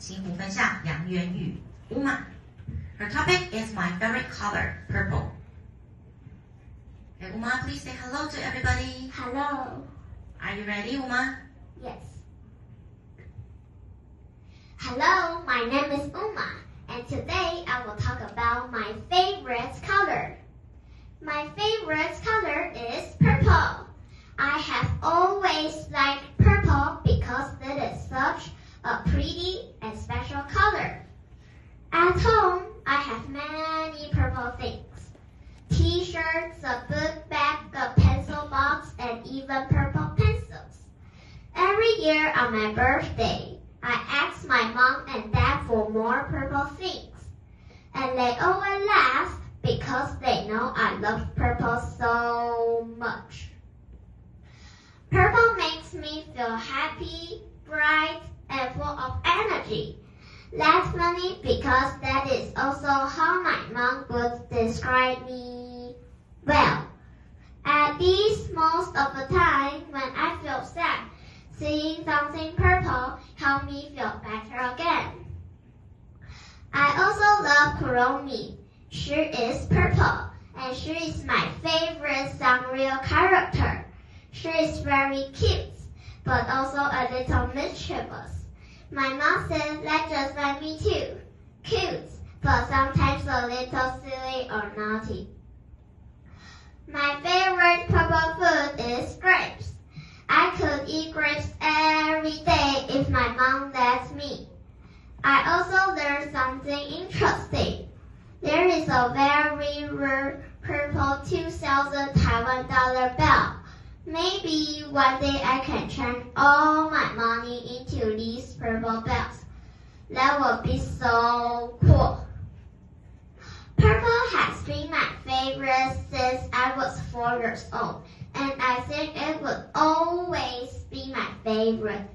新湖分校杨元宇 Uma. Her topic is my favorite color, purple. Okay, Uma, please say hello to everybody. Hello. Are you ready, Uma? Yes. Hello, my name is Uma, and today I will talk about my favorite color. My favorite color is purple. I have always liked purple because it is such a pretty and special color. At home, I have many purple things. T-shirts, a book bag, a pencil box, and even purple pencils. Every year on my birthday, I ask my mom and dad for more purple things. And they always laugh because they know I love purple so much. Purple makes me feel happy, bright, and full of energy. That's funny because that is also how my mom would describe me. Well, at least most of the time when I feel sad, seeing something purple helps me feel better again. I also love Kuromi. She is purple, and she is my favorite Sanrio character. She is very cute, but also a little mischievous. My mom says that's just like me too. Cute, but sometimes a little silly or naughty. My favorite purple food is grapes. I could eat grapes every day if my mom lets me. I also learned something interesting. There is a very rare purple 2,000 Taiwan dollar bill. Maybe one day I can change all my money into these purple bills. That would be so cool. Purple has been my favorite since I was 4 years old, and I think it would always be my favorite.